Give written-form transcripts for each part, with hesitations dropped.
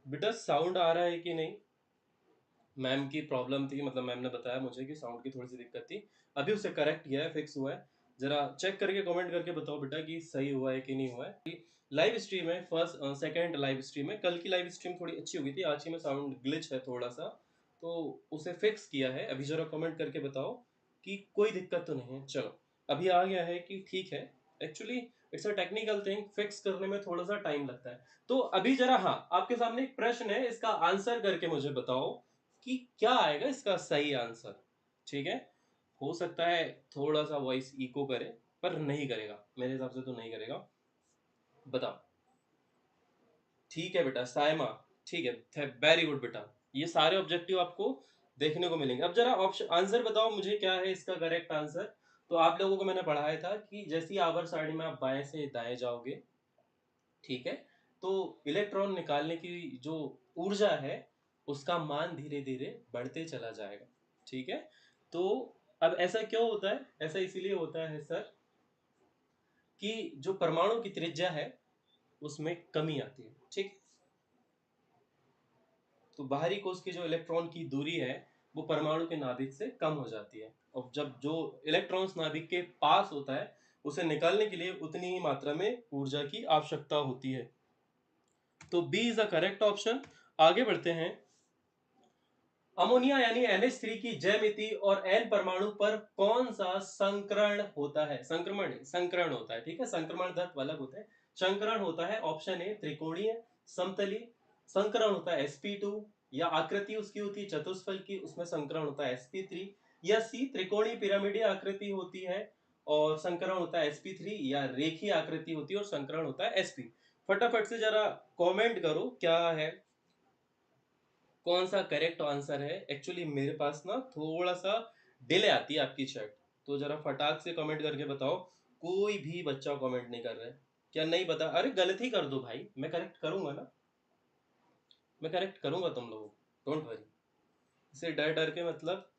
बेटा साउंड आ रहा है कि नहीं? मैम की प्रॉब्लम थी, मतलब मैम ने बताया मुझे कि साउंड की थोड़ी सी दिक्कत थी। अभी उसे करेक्ट किया है, फिक्स हुआ है। जरा चेक करके कमेंट करके बताओ बेटा कि सही हुआ है कि नहीं हुआ है। लाइव स्ट्रीम है, फर्स्ट सेकंड लाइव स्ट्रीम है। कल की लाइव स्ट्रीम थोड़ी अच्छी हुई थी, आज की में साउंड ग्लिच है थोड़ा सा, तो उसे फिक्स किया है। अभी जरा कमेंट करके बताओ कि कोई दिक्कत तो नहीं है। चलो, अभी आ गया है कि ठीक है। Actually it's a technical thing, fix करने में थोड़ा सा टाइम लगता है। तो अभी जरा, हाँ, आपके सामने एक प्रश्न है, इसका आंसर करके मुझे बताओ कि क्या आएगा इसका सही आंसर। ठीक है, हो सकता है थोड़ा सा वॉइस इको करे, पर नहीं करेगा, मेरे हिसाब से तो नहीं करेगा। बताओ। ठीक है बेटा, सायमा। ठीक है, वेरी गुड बेटा। ये सारे ऑब्जेक्टिव आपको देखने को मिलेंगे। अब जरा ऑप्शन आंसर बताओ मुझे, क्या है इसका करेक्ट आंसर। तो आप लोगों को मैंने पढ़ाया था कि जैसी आवर सारणी में आप बाएं से दाएं जाओगे, ठीक है, तो इलेक्ट्रॉन निकालने की जो ऊर्जा है उसका मान धीरे धीरे बढ़ते चला जाएगा। ठीक है, तो अब ऐसा क्यों होता है? ऐसा इसीलिए होता है सर कि जो परमाणु की त्रिज्या है उसमें कमी आती है। ठीक, तो बाहरी कोश की जो इलेक्ट्रॉन की दूरी है वो परमाणु के नाभिक से कम हो जाती है, और जब जो इलेक्ट्रॉन्स नाभिक के पास होता है उसे निकालने के लिए उतनी ही मात्रा में ऊर्जा की आवश्यकता होती है। तो B is the correct option. आगे बढ़ते हैं। अमोनिया यानी NH3 की ज्यामिति और N परमाणु पर कौन सा संकरण होता है? संक्रमण नहीं, संकरण होता है। ठीक है, संक्रमण दत्त अलग होता है, संकरण होता है। ऑप्शन ए त्रिकोणीय समतली संकरण होता है sp2, या आकृति उसकी होती है चतुष्फल की, उसमें संकरण होता है sp3, या सी त्रिकोणीय पिरामिडीय आकृति होती है और संकरण होता है sp3, या रेखीय आकृति होती है और संकरण होता है sp। फटाफट से जरा कमेंट करो क्या है, कौन सा करेक्ट आंसर है। एक्चुअली मेरे पास ना थोड़ा सा डिले आती है आपकी चैट, तो जरा फटाक से कमेंट करके बताओ। कोई भी बच्चा कमेंट नहीं कर रहा है, क्या नहीं बता? अरे गलत ही कर दो भाई, मैं करेक्ट करूंगा ना, मैं करेक्ट करूंगा तुम लोगों को, डोंट वरी। इसे डर डर के मतलब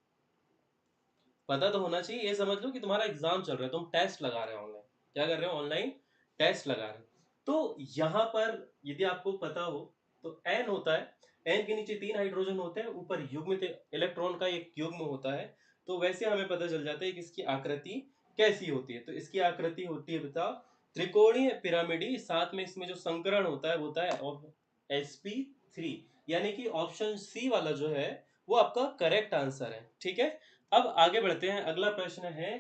पता तो होना चाहिए। ये समझ लो कि तुम्हारा एग्जाम चल रहा है, तुम टेस्ट लगा रहे हो ऑनलाइन। क्या कर रहे हो? ऑनलाइन टेस्ट लगा रहे हो। तो यहां पर यदि आपको पता हो तो एन होता है, एन के नीचे 3 हाइड्रोजन होते हैं, ऊपर युग्मित इलेक्ट्रॉन का एक युग्म होता है। तो वैसे हमें पता चल जाता है कि इसकी आकृति कैसी होती है। तो इसकी आकृति होती है बता त्रिकोणीय पिरामिडी, साथ में इसमें जो संकरण होता है वो होता है sp3, यानी कि ऑप्शन सी वाला जो है वो आपका करेक्ट आंसर है। ठीक है, अब आगे बढ़ते हैं। अगला प्रश्न है,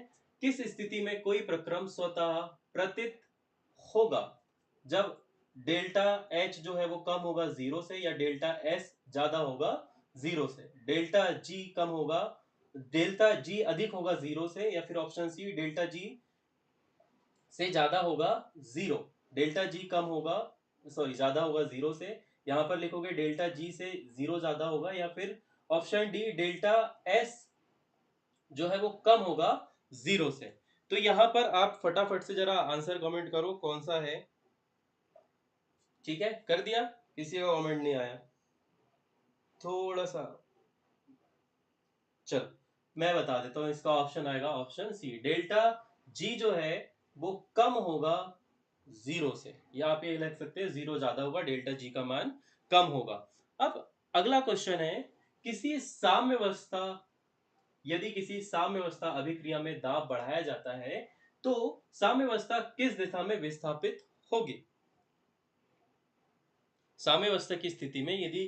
किस स्थिति में कोई प्रक्रम स्वतः प्रतीत होगा? जब डेल्टा एच जो है वो कम होगा जीरो से, या डेल्टा एस ज्यादा होगा जीरो से, डेल्टा जी कम होगा, डेल्टा जी अधिक होगा जीरो से, या फिर ऑप्शन सी डेल्टा जी से ज्यादा होगा जीरो, डेल्टा जी कम होगा, सॉरी ज्यादा होगा जीरो से। यहां पर लिखोगे डेल्टा जी से जीरो ज्यादा होगा, या फिर ऑप्शन डी डेल्टा एस जो है वो कम होगा जीरो से। तो यहां पर आप फटाफट से जरा आंसर कमेंट करो कौन सा है। ठीक है, कर दिया? किसी का कमेंट नहीं आया, थोड़ा सा। चल, मैं बता देता हूं, इसका ऑप्शन आएगा ऑप्शन सी, डेल्टा जी जो है वो कम होगा जीरो से, या आप ये लिख सकते हैं जीरो ज्यादा होगा, डेल्टा जी का मान कम होगा। अब अगला क्वेश्चन है, किसी साम्यावस्था यदि किसी साम्यावस्था अभिक्रिया में दाब बढ़ाया जाता है तो साम्यावस्था किस दिशा में विस्थापित होगी? साम्यावस्था की स्थिति में यदि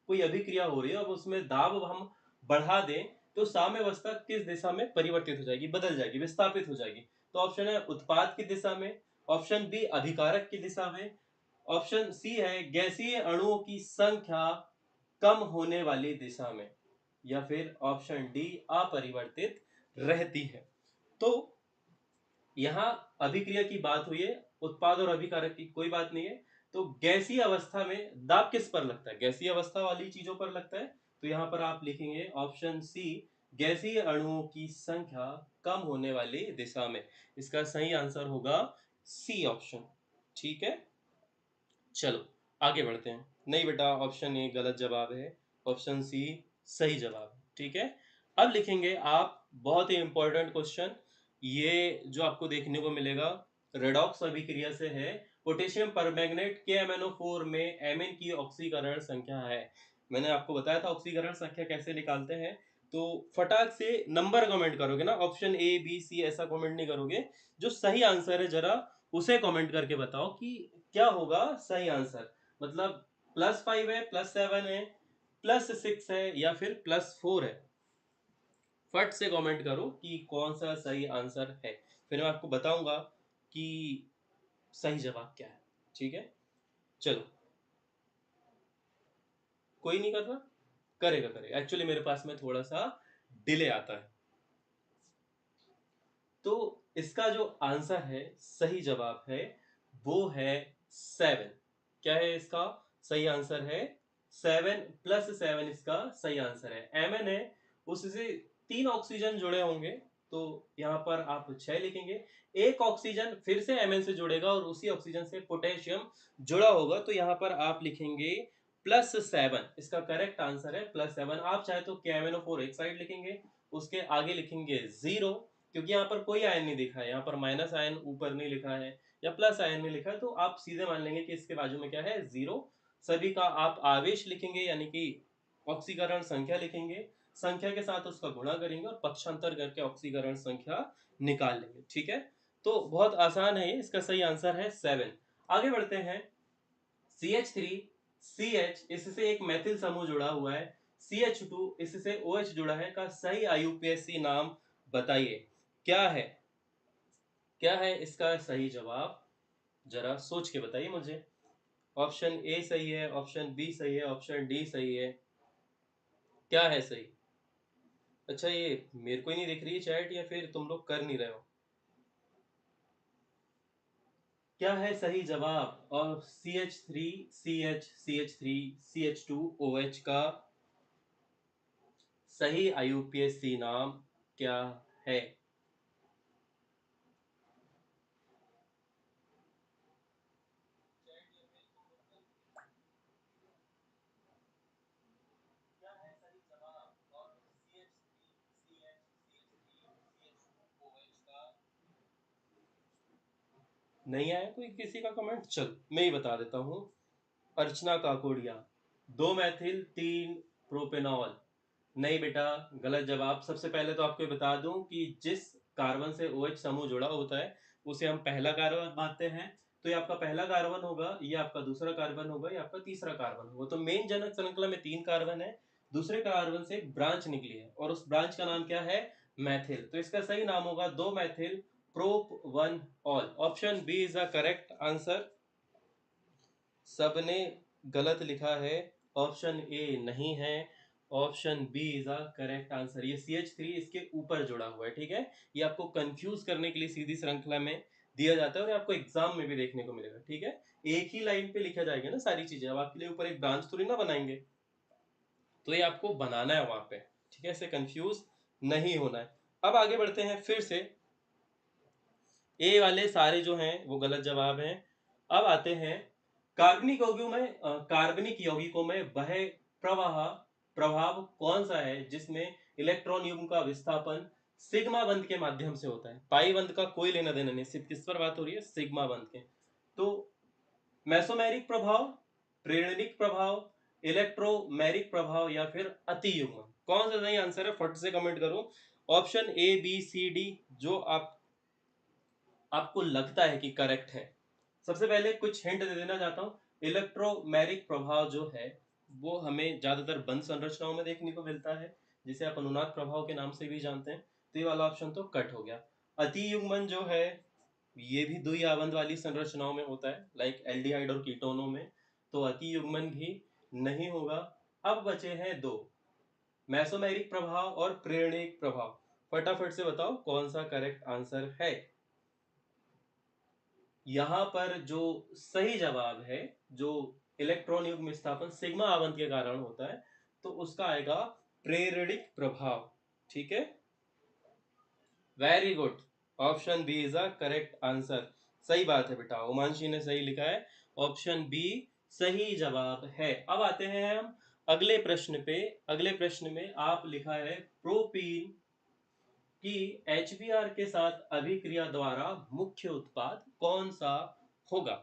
कोई अभिक्रिया हो रही है, अब उसमें दाब हम बढ़ा दें तो साम्यावस्था किस दिशा में परिवर्तित हो जाएगी, बदल जाएगी, विस्थापित हो जाएगी? तो ऑप्शन है उत्पाद की दिशा में, ऑप्शन बी अधिकारक की दिशा में, ऑप्शन सी है गैसीय अणुओं की संख्या कम होने वाली दिशा में, या फिर ऑप्शन डी अपरिवर्तित रहती है। तो यहां अभिक्रिया की बात हुई है, उत्पाद और अभिकारक की कोई बात नहीं है। तो गैसीय अवस्था में दाब किस पर लगता है? गैसीय अवस्था वाली चीजों पर लगता है। तो यहां पर आप लिखेंगे ऑप्शन सी, गैसीय अणुओं की संख्या कम होने वाली दिशा में। इसका सही आंसर होगा सी ऑप्शन। ठीक है, चलो आगे बढ़ते हैं। नहीं बेटा, ऑप्शन ए गलत जवाब है, ऑप्शन सी सही जवाब है। ठीक है, अब लिखेंगे आप बहुत ही इंपॉर्टेंट क्वेश्चन, ये जो आपको देखने को मिलेगा रेडॉक्स अभिक्रिया से है, पोटेशियम परमैंगनेट KMnO4 में एमिन की ऑक्सीकरण संख्या है। मैंने आपको बताया था ऑक्सीकरण संख्या कैसे निकालते हैं। तो फटाक से नंबर कमेंट करोगे ना, ऑप्शन ए बी सी ऐसा कमेंट नहीं करोगे। जो सही आंसर है जरा उसे कमेंट करके बताओ कि क्या होगा सही आंसर। मतलब +5 है, +7 है, +6 है या फिर +4 है। फट से कमेंट करो कि कौन सा सही आंसर है, फिर मैं आपको बताऊंगा कि सही जवाब क्या है। ठीक है, चलो। कोई नहीं कर रहा, करेगा करेगा। एक्चुअली मेरे पास में थोड़ा सा डिले आता है। तो इसका जो आंसर है, सही जवाब है, वो है 7। क्या है इसका सही आंसर है? 7 +7 इसका सही आंसर है। Mn है, उससे 3 ऑक्सीजन जुड़े होंगे, तो यहाँ पर आप 6 लिखेंगे। एक ऑक्सीजन फिर से Mn से जुड़ेगा और उसी ऑक्सीजन से पोटेशियम जुड़ा होगा, तो यहाँ पर आप लिखेंगे +7। इसका करेक्ट आंसर है +7। आप चाहे तो KMnO4 एक साइड लिखेंगे, उसके आगे लिखेंगे 0, क्योंकि यहाँ पर कोई आयन नहीं दिखा है, यहाँ पर माइनस आयन ऊपर नहीं लिखा है या प्लस आयन नहीं लिखा है, तो आप सीधे मान लेंगे कि इसके बाजू में क्या है, 0। सभी का आप आवेश लिखेंगे, यानी कि ऑक्सीकरण संख्या लिखेंगे, संख्या के साथ उसका गुणा करेंगे और पक्षांतर करके ऑक्सीकरण संख्या निकाल लेंगे। ठीक है, तो बहुत आसान है ये। इसका सही आंसर है 7। आगे बढ़ते हैं। CH3 CH, इससे एक मैथिल समूह जुड़ा हुआ है। CH2 इससे OH जुड़ा है, का सही IUPAC नाम बताइए। क्या है, क्या है इसका सही जवाब? जरा सोच के बताइए मुझे। ऑप्शन ए सही है, ऑप्शन बी सही है, ऑप्शन डी सही है, क्या है सही? अच्छा, ये मेरे को ही नहीं दिख रही है चैट, या फिर तुम लोग कर नहीं रहे हो? क्या है सही जवाब? और CH3 CH CH3 CH2 OH का सही IUPAC नाम क्या है? नहीं आया कोई किसी का कमेंट? चल मैं ही बता देता हूँ। अर्चना काकोड़िया, 2 मैथिल 3 प्रोपेनॉल। नहीं बेटा, गलत जवाब। सबसे पहले तो आपको बता दूं कि जिस कार्बन से OH समूह जुड़ा होता है उसे हम पहला कार्बन मानते हैं। तो ये आपका पहला कार्बन होगा, ये आपका दूसरा कार्बन होगा, ये आपका तीसरा कार्बन होगा। तो मेन जनक श्रृंखला में 3 कार्बन है, दूसरे कार्बन से एक ब्रांच निकली है और उस ब्रांच का नाम क्या है? मैथिल। तो इसका सही नाम होगा 2 methyl prop 1 ol. Option B is the correct answer. सबने गलत लिखा है, ऑप्शन ए नहीं है, option B is the correct answer. ये CH3 इसके ऊपर जुड़ा हुआ है। ठीक है, ये आपको कंफ्यूज करने के लिए सीधी श्रृंखला में दिया जाता है और आपको एग्जाम में भी देखने को मिलेगा। ठीक है, एक ही लाइन पे लिखा जाएगा ना सारी चीजें। अब आपके लिए ऊपर एक ब्रांच थोड़ी ना बनाएंगे, तो ये आपको बनाना है वहां पे। ठीक है, ऐसे कंफ्यूज नहीं होना है। अब आगे बढ़ते हैं फिर से। ए वाले सारे जो हैं वो गलत जवाब हैं। अब आते हैं कार्बनिक यौगिकों में। कार्बनिक यौगिकों में वह प्रवाह प्रभाव कौन सा है जिसमें इलेक्ट्रॉन युग्म का विस्थापन सिग्मा बंध के माध्यम से होता है? पाई बंध का कोई लेना देना नहीं, सिर्फ किस पर बात हो रही है? सिग्मा बंध के। तो मेसोमेरिक प्रभाव, प्रेरणिक प्रभाव, इलेक्ट्रोमेरिक प्रभाव या फिर अति युग्मन, कौन सा सही आंसर है? फट से कमेंट करो। Option A B C D जो आपको लगता है कि करेक्ट है। सबसे पहले कुछ हिंट दे देना चाहता हूँ। इलेक्ट्रोमेरिक प्रभाव जो है वो हमें ज्यादातर बंध संरचनाओं में देखने को मिलता है, जिसे आप अनुनाद प्रभाव के नाम से भी जानते हैं। तो ये वाला ऑप्शन तो कट हो गया। अति युग्मन जो है ये भी द्वि आबंध वाली संरचनाओं में होता है, लाइक एल्डिहाइड और कीटोनों में। तो अति युग्मन भी नहीं होगा। अब बचे हैं दो, मैसोमेरिक प्रभाव और प्रेरणिक प्रभाव। फटाफट से बताओ कौन सा करेक्ट आंसर है। यहाँ पर जो सही जवाब है, जो इलेक्ट्रॉन युग्म विस्थापन सिग्मा आवंत के कारण होता है, तो उसका आएगा प्रेरणिक प्रभाव। ठीक है, very good. Option B is a correct answer. सही बात है बेटा, उमांशी ने सही लिखा है, ऑप्शन बी सही जवाब है। अब आते हैं हम अगले प्रश्न पे। अगले प्रश्न में आप लिखा है प्रोपीन कि HBr के साथ अभिक्रिया द्वारा मुख्य उत्पाद कौन सा होगा?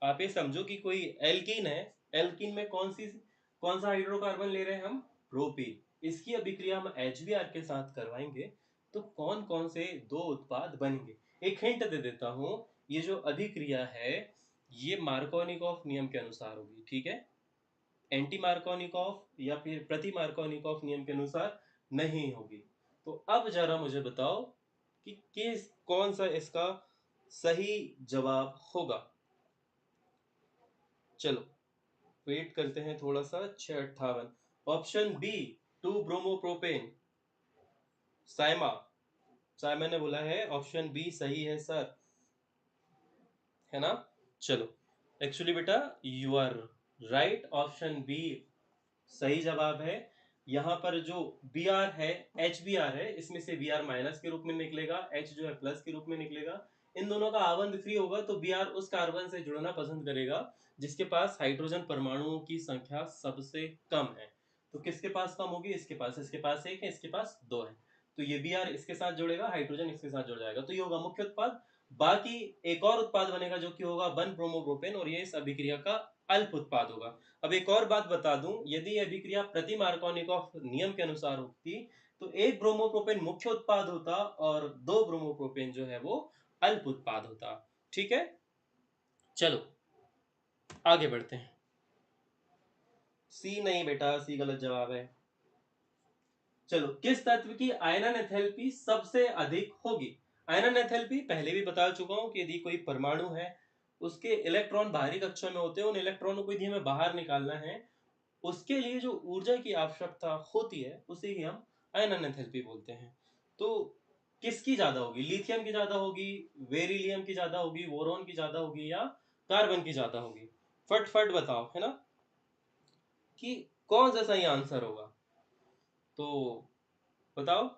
आप ये समझो कि कोई एल्कीन है, एल्कीन में कौन सा हाइड्रोकार्बन ले रहे हैं हम, प्रोपीन। इसकी अभिक्रिया हम HBr के साथ करवाएंगे तो कौन कौन से दो उत्पाद बनेंगे। एक हिंट दे देता हूं, ये जो अभिक्रिया है ये मार्कोनिकॉफ नियम के अनुसार होगी, ठीक है। एंटी मार्कोनिकॉफ या फिर प्रति मार्कोनिकॉफ नियम के अनुसार नहीं होगी। तो अब जरा मुझे बताओ कि कौन सा इसका सही जवाब होगा। चलो वेट करते हैं थोड़ा सा। 658 option B, 2 bromopropane. Saima, Saima ने बोला है ऑप्शन बी सही है सर, है ना। चलो एक्चुअली बेटा you are right, option B सही जवाब है। यहाँ पर जो बी आर है, HBr है, इसमें से Br माइनस के रूप में निकलेगा, H जो है प्लस के रूप में निकलेगा। इन दोनों का आबंध फ्री होगा तो Br उस कार्बन से जुड़ना पसंद करेगा जिसके पास हाइड्रोजन परमाणुओं की संख्या सबसे कम है। तो किसके पास कम होगी, इसके पास एक है, इसके पास दो है। तो ये Br इसके साथ जुड़ेगा, हाइड्रोजन इसके साथ जुड़ जाएगा, तो ये होगा मुख्य उत्पाद। बाकी एक और उत्पाद बनेगा जो कि होगा 1 ब्रोमोप्रोपेन, और ये इस अभिक्रिया का अल्प उत्पाद होगा। अब एक और बात बता दूं, यदि यह अभिक्रिया प्रति मार्कोनिकॉफ नियम के अनुसार होती तो 1 ब्रोमोप्रोपेन मुख्य उत्पाद होता और 2 ब्रोमोप्रोपेन जो है वो अल्प उत्पाद होता, ठीक है। चलो आगे बढ़ते हैं। सी नहीं बेटा, सी गलत जवाब है। चलो, किस तत्व की आयनन एंथैल्पी सबसे अधिक होगी। आयनन एंथैल्पी पहले भी बता चुका हूं कि यदि कोई परमाणु है, उसके इलेक्ट्रॉन बाहरी कक्षा में होते हैं, उन इलेक्ट्रॉनों को यदि हमें बाहर निकालना है, उसके लिए जो ऊर्जा की आवश्यकता होती है उसे ही हम आयनन एंथैल्पी बोलते हैं। तो किसकी ज्यादा होगी, लिथियम की ज्यादा होगी, बेरिलियम की ज्यादा होगी, बोरॉन की ज्यादा होगी, या कार्बन की ज्यादा होगी। फट फट बताओ, है ना, कि कौन सा सही आंसर होगा। तो बताओ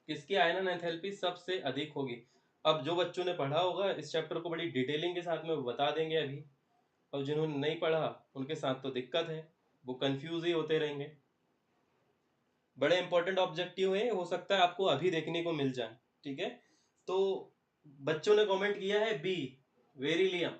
किसकी आयनन एंथैल्पी सबसे अधिक होगी। अब जो बच्चों ने पढ़ा होगा इस चैप्टर को बड़ी डिटेलिंग के साथ में बता देंगे अभी, और जिन्होंने नहीं पढ़ा उनके साथ तो दिक्कत है, वो कंफ्यूज ही होते रहेंगे। बड़े इंपॉर्टेंट ऑब्जेक्टिव है, हो सकता है आपको अभी देखने को मिल जाए, ठीक है। तो बच्चों ने कमेंट किया है बी, वेरिलियम।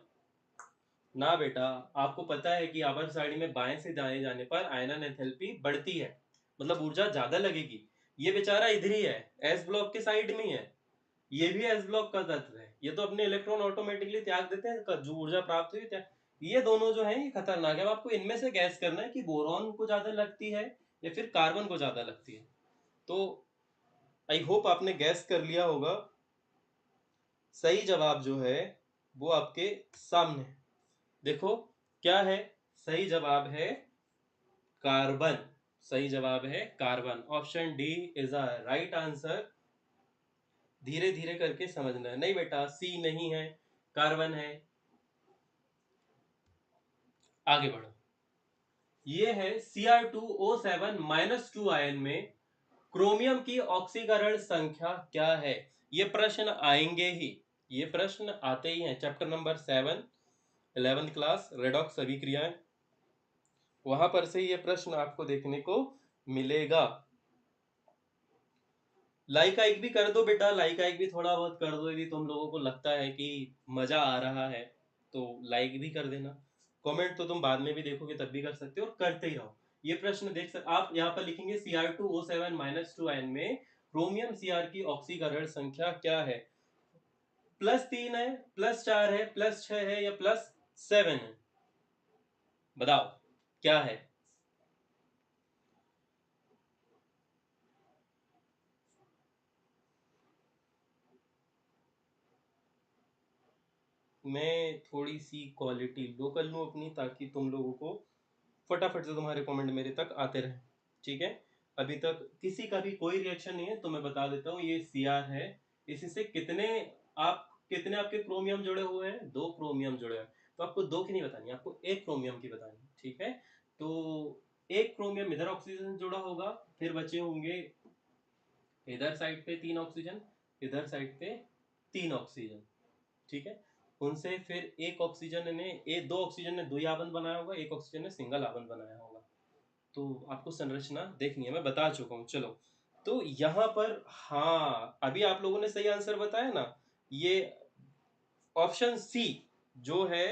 ना बेटा, आपको पता है कि आवर्त सारणी में बाएं से दाएं जाने पर आयनन एंथैल्पी बढ़ती है, मतलब ऊर्जा ज्यादा लगेगी। ये बेचारा इधर ही है, एस ब्लॉक के साइड में ही है, ये भी एस ब्लॉक का तत्व है। ये तो अपने इलेक्ट्रॉन ऑटोमेटिकली त्याग देते हैं, जो ऊर्जा प्राप्त हुई त्याग। ये दोनों जो है ये खतरनाक है। अब आपको इनमें से गैस करना है कि बोरॉन को ज्यादा लगती है या फिर कार्बन को ज्यादा लगती है। तो आई होप आपने गैस कर लिया होगा। सही जवाब जो है वो आपके सामने, देखो क्या है। सही जवाब है कार्बन, सही जवाब है carbon. Option D is a right answer. धीरे धीरे करके समझना है। नहीं बेटा, सी नहीं है, कार्बन है। आगे बढ़ो। ये है Cr2O7-2 आयन में क्रोमियम की ऑक्सीकरण संख्या क्या है। ये प्रश्न आएंगे ही, ये प्रश्न आते ही हैं। Chapter number 7 11th class redox अभिक्रियाएं, वहां पर से ये प्रश्न आपको देखने को मिलेगा। लाइक आइक भी कर दो बेटा, लाइक आइक भी थोड़ा बहुत कर दो यदि तुम लोगों को लगता है कि मजा आ रहा है, तो लाइक भी कर देना। कमेंट तो तुम बाद में भी देखोगे तब भी कर सकते हो, और करते ही रहो। ये प्रश्न देख सकते आप यहाँ पर लिखेंगे Cr2O7-2 आयन में क्रोमियम Cr की ऑक्सीकरण संख्या क्या है। +3 है, +4 है, +6 है, या +7 है, बताओ क्या है। मैं थोड़ी सी क्वालिटी लो कर लूँ अपनी, ताकि तुम लोगों को फटाफट से तुम्हारे कमेंट मेरे तक आते रहे, ठीक है। अभी तक किसी का भी कोई रिएक्शन नहीं है तो मैं बता देता हूँ, ये Cr है। इसी से कितने आपके क्रोमियम जुड़े हुए हैं, 2 क्रोमियम जुड़े हैं। तो आपको 2 की नहीं बतानी, आपको 1 क्रोमियम की बतानी, ठीक है। तो 1 क्रोमियम इधर ऑक्सीजन जुड़ा होगा, फिर बचे होंगे इधर साइड पे 3 ऑक्सीजन, इधर साइड पे 3 ऑक्सीजन, ठीक है। उनसे फिर एक ऑक्सीजन ने 2 ऑक्सीजन ने द्वि आबंध बनाया होगा, एक ऑक्सीजन ने सिंगल आबंध बनाया होगा। तो आपको संरचना देखनी है, मैं बता चुका हूँ। चलो, तो यहाँ पर हाँ, अभी आप लोगों ने सही आंसर बताया ना, ये ऑप्शन सी जो है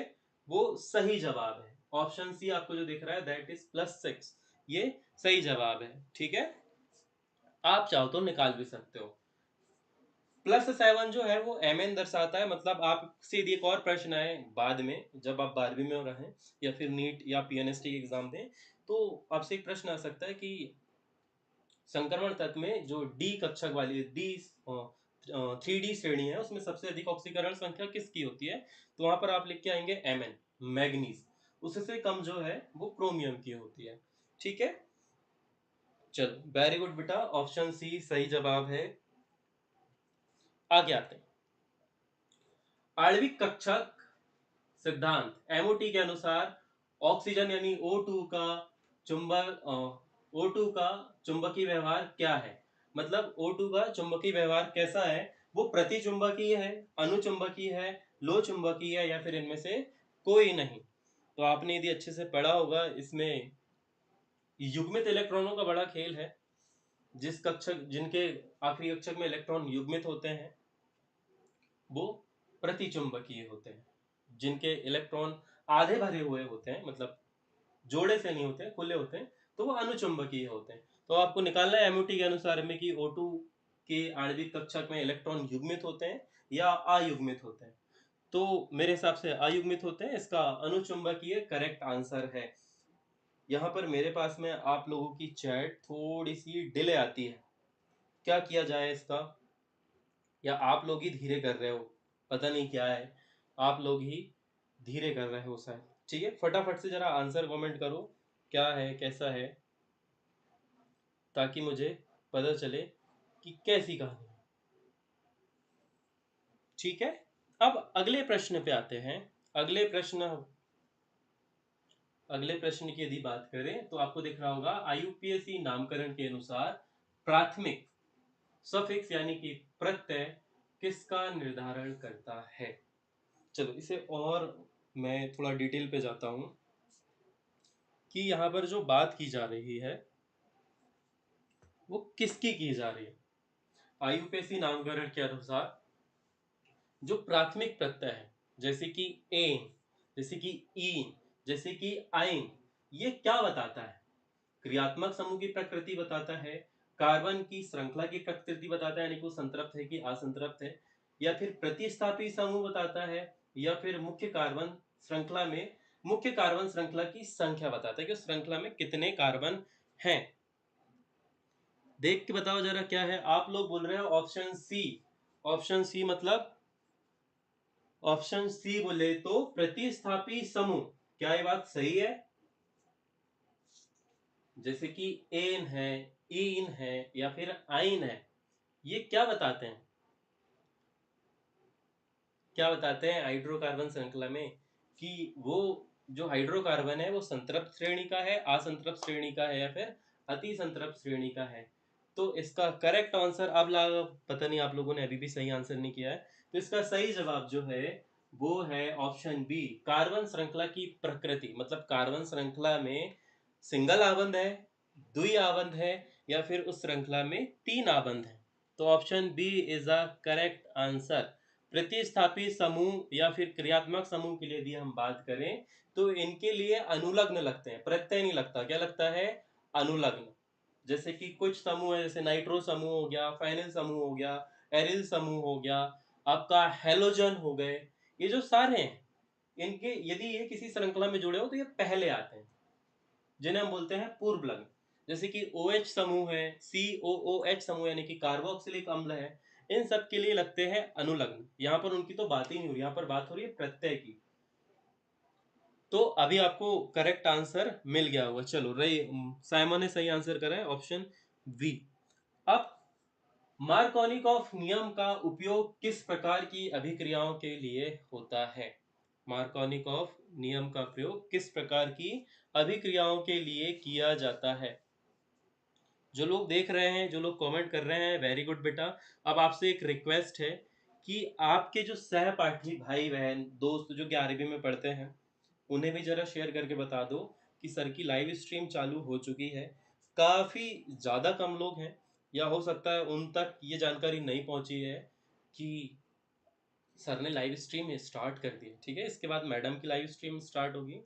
वो सही जवाब है। ऑप्शन सी आपको जो दिख रहा है दैट इज +6, ये सही जवाब है। ठीक है, आप चाहो तो निकाल भी सकते हो। +7 जो है वो mn दर्शाता है, मतलब आपसे यदि एक और प्रश्न आए बाद में, जब आप 12वीं में रहें या फिर नीट या पीएनएसटी की एग्जाम दें, तो आपसे एक प्रश्न आ सकता है कि संक्रमण तत्व में जो डी कक्षक वाली डी 3D श्रेणी है उसमें सबसे अधिक ऑक्सीकरण संख्या किसकी होती है? तो वहां पर आप लिख के आएंगे Mn, मैग्नीज। उससे कम जो है वो क्रोमियम की होती है। ठीक है, चलो वेरी गुड बेटा, ऑप्शन सी सही जवाब है। आगे आते हैं। आणविक कक्षक सिद्धांत एमओटी के अनुसार ऑक्सीजन यानी O2 का O2 का चुंबकीय व्यवहार क्या है? मतलब O2 का चुंबकीय व्यवहार कैसा है? वो प्रतिचुंबकीय है, अनुचुंबकीय है, लो चुंबकीय है, या फिर इनमें से कोई नहीं? तो आपने यदि अच्छे से पढ़ा होगा, इसमें युग्मित इलेक्ट्रॉनों का बड़ा खेल है। जिस कक्षक जिनके आखिरी कक्षक में इलेक्ट्रॉन युग्मित होते हैं वो प्रतिचुंबकीय होते हैं। जिनके इलेक्ट्रॉन आधे भरे हुए होते हैं, मतलब जोड़े से नहीं होते, खुले होते हैं, तो वो अनुचुंबकीय होते हैं। तो आपको निकालना है एमओटी के अनुसार में कि O2 के आणविक कक्षक में इलेक्ट्रॉन युग्मित होते हैं या अयुग्मित होते हैं। तो मेरे हिसाब से अयुग्मित होते हैं, इसका अनुचुंबकीय करेक्ट आंसर है। यहाँ पर मेरे पास में आप लोगों की चैट थोड़ी सी डिले आती है, क्या किया जाए इसका? या आप लोग ही धीरे कर रहे हो, पता नहीं क्या है, आप लोग ही धीरे कर रहे हो शायद। ठीक है, फटाफट से जरा आंसर कमेंट करो, क्या है कैसा है, ताकि मुझे पता चले कि कैसी कहानी है। ठीक है, अब अगले प्रश्न पे आते हैं। अगले प्रश्न की यदि बात करें तो आपको दिख रहा होगा आईयूपीएसी नामकरण के अनुसार प्राथमिक सफिक्स यानी कि प्रत्यय किसका निर्धारण करता है? चलो इसे और मैं थोड़ा डिटेल पे जाता हूं कि यहाँ पर जो बात की जा रही है वो किसकी की जा रही है। आईयूपीएसी नामकरण के अनुसार जो प्राथमिक प्रत्यय है, जैसे कि एन, जैसे कि ईन, जैसे कि आइन, ये क्या बताता है? क्रियात्मक समूह की प्रकृति बताता है, कार्बन की श्रृंखला की प्रकृति बताता है, यानी कि वो संतृप्त है कि असंतृप्त है, या फिर प्रतिस्थापी समूह बताता है, या फिर मुख्य कार्बन श्रृंखला की संख्या बताता है कि उस श्रृंखला में कितने कार्बन हैं। देख के बताओ जरा क्या है। आप लोग बोल रहे हो ऑप्शन सी। ऑप्शन सी मतलब ऑप्शन सी बोले तो प्रतिस्थापी समूह। क्या ये बात सही है? जैसे कि एन है, ईन है, या फिर आइन है, ये क्या बताते हैं? क्या बताते हैं हाइड्रोकार्बन श्रृंखला में कि वो जो हाइड्रोकार्बन है वो संतृप्त श्रेणी का है, असंतृप्त श्रेणी का है, या फिर अति संतृप्त श्रेणी का है। तो इसका करेक्ट आंसर अब पता नहीं आप लोगों ने अभी भी सही आंसर नहीं किया है, तो इसका सही जवाब जो है वो है ऑप्शन बी, कार्बन श्रृंखला की प्रकृति। मतलब कार्बन श्रृंखला में सिंगल आबंध है, द्वि आबंध है, या फिर उस श्रृंखला में 3 आबंध है। तो option B is a correct answer. प्रतिस्थापी समूह या फिर क्रियात्मक समूह के लिए यदि हम बात करें तो इनके लिए अनुलग्न लगते हैं, प्रत्यय नहीं लगता। क्या लगता है? अनुलग्न। जैसे कि कुछ समूह है, जैसे नाइट्रो समूह हो गया, फाइनल समूह हो गया, एरिल समूह हो गया, आपका हेलोजन हो गए, ये जो सारे हैं इनके यदि ये किसी श्रृंखला में जुड़े हो तो ये पहले आते हैं, जिन्हें हम बोलते हैं पूर्व लग्न। जैसे कि OH समूह है, COOH समूह यानी कि कार्बोक्सिलिक अम्ल है, इन सब के लिए लगते हैं अनुलग्न। यहाँ पर उनकी तो बात ही नहीं हो रही, यहाँ पर बात हो रही है प्रत्यय की। तो अभी आपको करेक्ट आंसर मिल गया होगा। चलो रही साइमन ने सही आंसर करा है, ऑप्शन बी। अब मार्कोनिकॉफ नियम का उपयोग किस प्रकार की अभिक्रियाओं के लिए होता है? मार्कोनिकॉफ नियम का प्रयोग किस प्रकार की अभिक्रियाओं के लिए किया जाता है? जो लोग देख रहे हैं, जो लोग कमेंट कर रहे हैं, वेरी गुड बेटा। अब आपसे एक रिक्वेस्ट है कि आपके जो सहपाठी भाई बहन दोस्त जो 11वीं में पढ़ते हैं उन्हें भी जरा शेयर करके बता दो कि सर की लाइव स्ट्रीम चालू हो चुकी है। काफ़ी ज़्यादा कम लोग हैं, या हो सकता है उन तक ये जानकारी नहीं पहुंची है कि सर ने लाइव स्ट्रीम स्टार्ट कर दी है, ठीक है। इसके बाद मैडम की लाइव स्ट्रीम स्टार्ट होगी,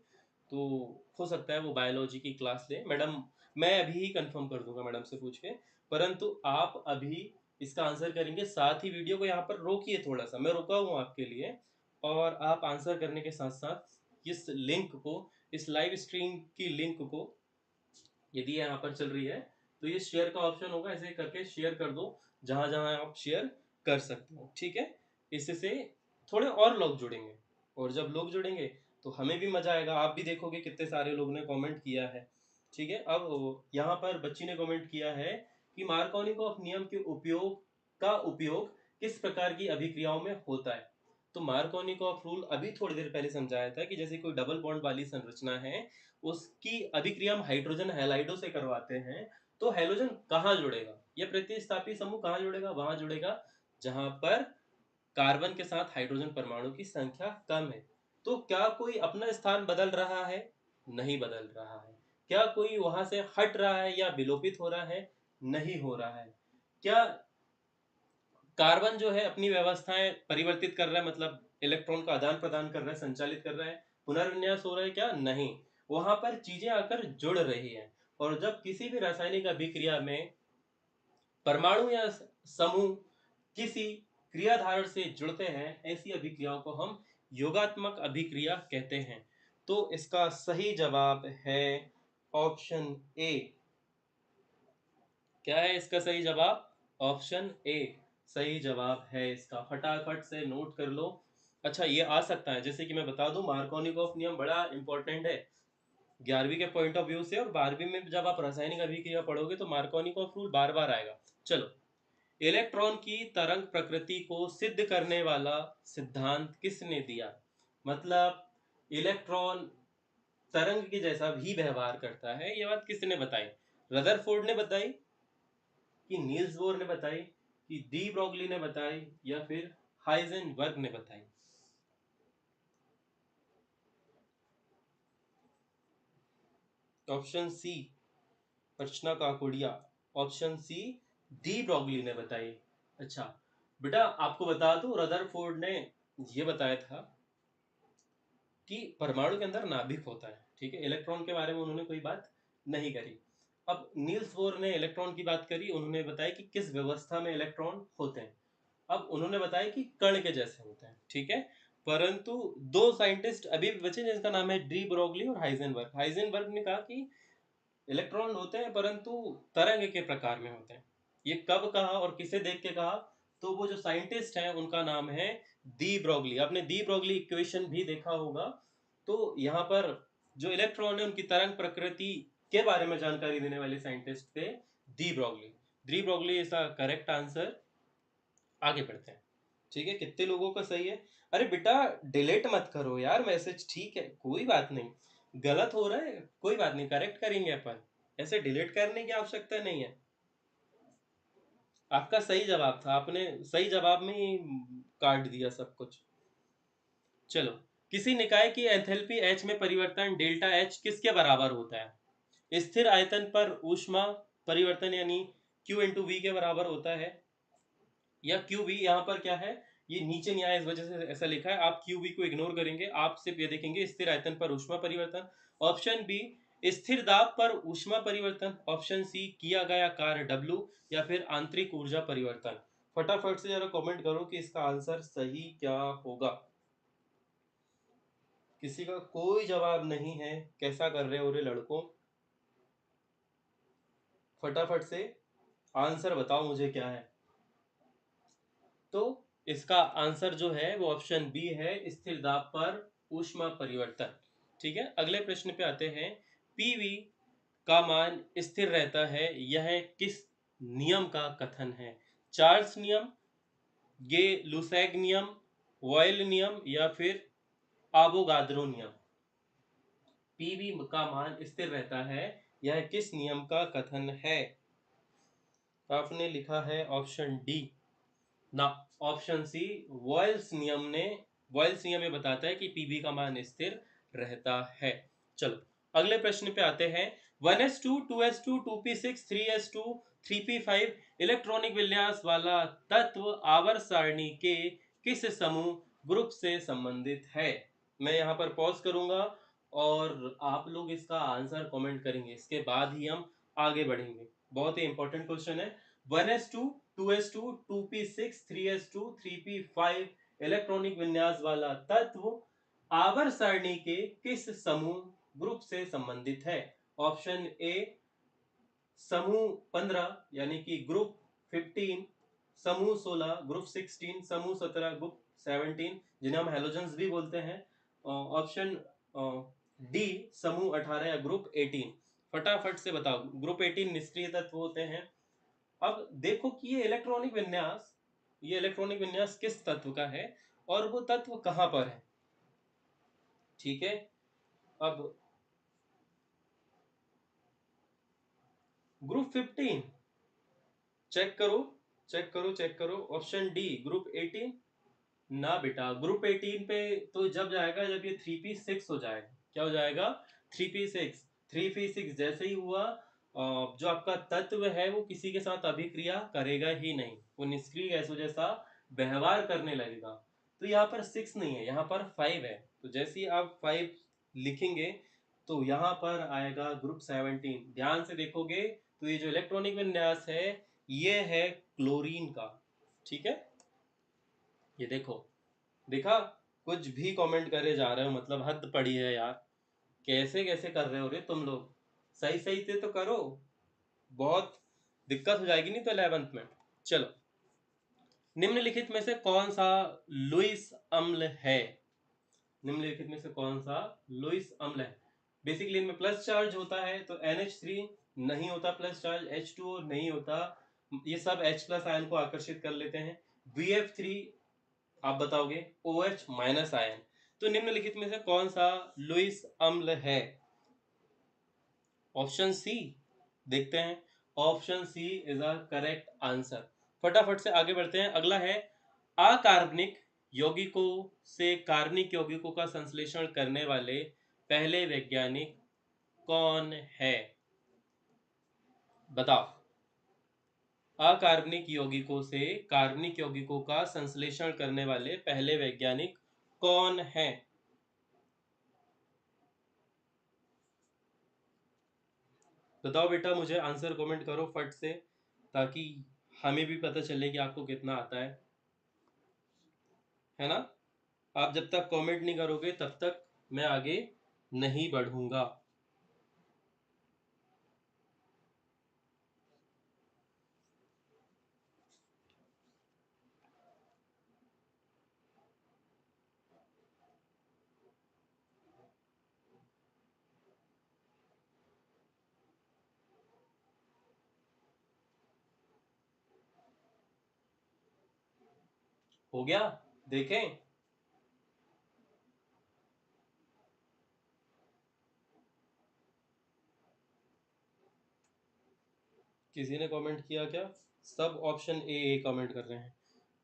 तो हो सकता है वो बायोलॉजी की क्लास ले। मैडम, मैं अभी ही कंफर्म कर दूंगा मैडम से पूछ के, परंतु आप अभी इसका आंसर करेंगे। साथ ही वीडियो को यहाँ पर रोकिए थोड़ा सा, मैं रुका हूँ आपके लिए, और आप आंसर करने के साथ साथ इस लिंक को, इस लाइव स्ट्रीम की लिंक को, यदि ये यहाँ पर चल रही है तो ये शेयर का ऑप्शन होगा, ऐसे करके शेयर कर दो जहां जहां आप शेयर कर सकते हो, ठीक है। इससे थोड़े और लोग जुड़ेंगे, और जब लोग जुड़ेंगे तो हमें भी मजा आएगा, आप भी देखोगे कितने सारे लोगों ने कमेंट किया है, ठीक है। अब यहाँ पर बच्ची ने कमेंट किया है कि मार्कोनिकॉफ नियम के उपयोग किस प्रकार की अभिक्रियाओं में होता है। तो मार्कोनिकॉफ रूल अभी थोड़ी देर पहले समझाया था कि जैसे कोई डबल बॉन्ड वाली संरचना है, उसकी अभिक्रिया हम हाइड्रोजन हैलाइडो से करवाते हैं, तो हैलोजन कहाँ जुड़ेगा, यह प्रतिस्थापी समूह कहाँ जुड़ेगा, वहां जुड़ेगा जहां पर कार्बन के साथ हाइड्रोजन परमाणु की संख्या कम है। तो क्या कोई अपना स्थान बदल रहा है? नहीं बदल रहा है। क्या कोई वहां से हट रहा है या विलोपित हो रहा है? नहीं हो रहा है। क्या कार्बन जो है अपनी व्यवस्थाएं परिवर्तित कर रहा है, मतलब इलेक्ट्रॉन का आदान प्रदान कर रहा है, संचालित कर रहा है, पुनर्विन्यास हो रहा है? क्या नहीं, वहां पर चीजें आकर जुड़ रही है। और जब किसी भी रासायनिक अभिक्रिया में परमाणु या समूह किसी क्रियाधार से जुड़ते हैं, ऐसी अभिक्रियाओं को हम योगात्मक अभिक्रिया कहते हैं। तो इसका सही जवाब है ऑप्शन ए। क्या है इसका सही जवाब? ऑप्शन ए सही जवाब है इसका, फटाफट से नोट कर लो। अच्छा, ये आ सकता है, जैसे कि मैं बता दूं, मार्कोनिकॉफ नियम बड़ा इंपॉर्टेंट है 11वीं के पॉइंट ऑफ व्यू से, और 12वीं में जब आप रासायनिक अभिक्रिया पढ़ोगे तो मार्कोनिकॉफ रूल बार बार आएगा। चलो, इलेक्ट्रॉन की तरंग प्रकृति को सिद्ध करने वाला सिद्धांत किसने दिया? मतलब इलेक्ट्रॉन तरंग के जैसा भी व्यवहार करता है, ये बात किसने बताई? रदरफोर्ड ने बताई, कि नील्स बोर ने बताई, कि डी ब्रोगली ने बताई, या फिर हाइजेनबर्ग ने बताई? Option C Archana Kakodia, option C de Broglie ने बताई। अच्छा बेटा, आपको बता दूं, रदरफोर्ड ने ये बताया था कि परमाणु के अंदर नाभिक होता है, ठीक है। इलेक्ट्रॉन के बारे में उन्होंने कोई बात नहीं करी। अब नील्स बोर ने इलेक्ट्रॉन की बात करी, उन्होंने बताया कि किस व्यवस्था में इलेक्ट्रॉन होते हैं। अब उन्होंने बताया कि कण के जैसे होते हैं, ठीक है। परंतु दो साइंटिस्ट अभी भी बचे जिनका नाम है डी ब्रोगली और हाइजेनबर्ग। हाइजेनबर्ग ने कहा कि इलेक्ट्रॉन होते हैं परंतु तरंग के प्रकार में होते हैं। ये कब कहा और किसे देख के कहा? तो वो जो साइंटिस्ट हैं उनका नाम है दी ब्रोगली। आपने दी ब्रोगली इक्वेशन भी देखा होगा। तो यहाँ पर जो इलेक्ट्रॉन है उनकी तरंग प्रकृति के बारे में जानकारी देने वाले साइंटिस्ट थे de Broglie. De Broglie is the correct answer. आगे बढ़ते हैं, ठीक है। कितने लोगों का सही है? अरे बेटा, डिलीट मत करो यार मैसेज, ठीक है, कोई बात नहीं। गलत हो रहा है, कोई बात नहीं, करेक्ट करेंगे अपन, ऐसे डिलीट करने की आवश्यकता नहीं है। आपका सही जवाब था, आपने सही जवाब में ही काट दिया सब कुछ। चलो, किसी निकाय की एंथैल्पी H में परिवर्तन डेल्टा H किसके बराबर होता है? स्थिर आयतन पर ऊष्मा परिवर्तन यानी Q इंटू वी के बराबर होता है, या क्यू वी, यहाँ पर क्या है, ये नीचे नहीं आया इस वजह से ऐसा लिखा है, आप क्यू वी को इग्नोर करेंगे, आप सिर्फ ये देखेंगे स्थिर आयतन पर ऊष्मा परिवर्तन। ऑप्शन बी स्थिर दाब पर ऊष्मा परिवर्तन, ऑप्शन सी किया गया कार्य डब्ल्यू, या फिर आंतरिक ऊर्जा परिवर्तन। फटाफट से जरा कमेंट करो कि इसका आंसर सही क्या होगा। किसी का कोई जवाब नहीं है, कैसा कर रहे हो रे लड़कों? फटाफट से आंसर बताओ मुझे क्या है। तो इसका आंसर जो है वो ऑप्शन बी है, स्थिर दाब पर ऊष्मा परिवर्तन, ठीक है। अगले प्रश्न पे आते हैं। पीवी का मान स्थिर रहता है, यह किस नियम का कथन है? चार्ल्स नियम, गे लुसैग नियम, वॉयल नियम, या फिर आवोगाद्रो नियम? पीवी का मान स्थिर रहता है, यह किस नियम का कथन है? आपने लिखा है ऑप्शन डी ना, ऑप्शन सी वॉयल्स नियम ने, वॉयल्स नियम ये बताता है कि पीबी का मान स्थिर रहता है। चलो, अगले प्रश्न पे आते हैं। 1s2 2s2 2p6 3s2 3p5 electronic विन्यास वाला तत्व आवर्त सारणी के किस समूह ग्रुप से संबंधित है? मैं यहाँ पर पॉज करूंगा और आप लोग इसका आंसर कमेंट करेंगे, इसके बाद ही हम आगे बढ़ेंगे। बहुत ही इंपॉर्टेंट क्वेश्चन है। 1s2 2s2 2p6 3s2 3p5 electronic विन्यास वाला तत्व आवर्त सारणी के किस समूह ग्रुप से संबंधित है? ऑप्शन ए समूह 15 यानी कि ग्रुप 15, समूह 16 ग्रुप 16, समूह 17 ग्रुप 17 जिन्हें हम हेलोजेंस भी बोलते हैं। ऑप्शन डी समूह 18 या ग्रुप 18। फटाफट से बताओ। ग्रुप 18 निष्क्रिय तत्व होते हैं। अब देखो कि ये इलेक्ट्रॉनिक विन्यास किस तत्व का है और वो तत्व कहां पर है। ठीक है, अब ग्रुप 15 चेक करो। Option D group 18। ना बेटा, ग्रुप 18 पे तो जब जाएगा जब ये 3p6 हो जाएगा। क्या हो जाएगा? 3p6। 3p6 जैसे ही हुआ जो आपका तत्व है वो किसी के साथ अभिक्रिया करेगा ही नहीं, वो निष्क्रिय गैसों जैसा व्यवहार करने लगेगा। तो यहाँ पर 6 नहीं है, यहाँ पर 5 है। तो जैसे ही आप 5 लिखेंगे तो यहाँ पर आएगा ग्रुप 17। ध्यान से देखोगे तो ये जो इलेक्ट्रॉनिक विन्यास है ये है क्लोरीन का। ठीक है, ये देखो, देखा? कुछ भी कमेंट करे जा रहे हो, मतलब हद पड़ी है यार। कैसे कैसे कर रहे हो रे तुम लोग? सही सही से तो करो, बहुत दिक्कत हो जाएगी नहीं तो 11th में। चलो, निम्नलिखित में से कौन सा लुईस अम्ल है? निम्नलिखित में से कौन सा लुईस अम्ल है? बेसिकली इनमें प्लस चार्ज होता है, तो NH3 नहीं होता प्लस चार्ज, H2O नहीं होता, ये सब H प्लस आयन को आकर्षित कर लेते हैं। BF3 आप बताओगे, OH माइनस आयन। तो निम्नलिखित में से कौन सा लुईस अम्ल है? ऑप्शन सी, देखते हैं। Option C is a correct answer. फटाफट से आगे बढ़ते हैं। अगला है अकार्बनिक यौगिकों से कार्बनिक यौगिकों का संश्लेषण करने वाले पहले वैज्ञानिक कौन है? बताओ। अकार्बनिक यौगिकों से कार्बनिक यौगिकों का संश्लेषण करने वाले पहले वैज्ञानिक कौन है? बताओ बेटा, मुझे आंसर कमेंट करो फट से, ताकि हमें भी पता चले कि आपको कितना आता है ना? आप जब तक कमेंट नहीं करोगे तब तक मैं आगे नहीं बढ़ूंगा। हो गया? देखें, किसी ने कमेंट किया क्या? सब ऑप्शन ए कमेंट कर रहे हैं।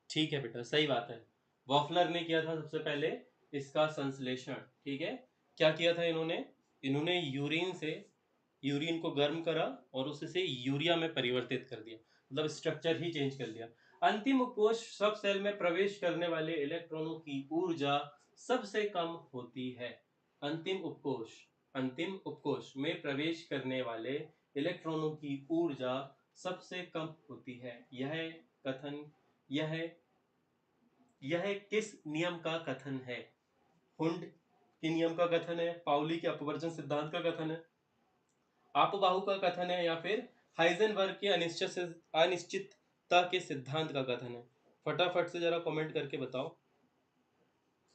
ठीक है बेटा, सही बात है। वॉफलर ने किया था सबसे पहले इसका संश्लेषण। ठीक है, क्या किया था इन्होंने? इन्होंने यूरिन को गर्म करा और उसे यूरिया में परिवर्तित कर दिया, मतलब स्ट्रक्चर ही चेंज कर दिया। अंतिम उपकोष सब सेल में प्रवेश करने वाले इलेक्ट्रॉनों की ऊर्जा सबसे कम होती है। अंतिम उपकोष में प्रवेश करने वाले इलेक्ट्रॉनों की ऊर्जा सबसे कम होती है। यह यह किस नियम का कथन है? हुंड के नियम का कथन है, पाउली के अपवर्जन सिद्धांत का कथन है, आपबाहु का कथन है, या फिर हाइजेनबर्ग के अनिश्चितता के सिद्धांत का कथन है? फटाफट से जरा कमेंट करके बताओ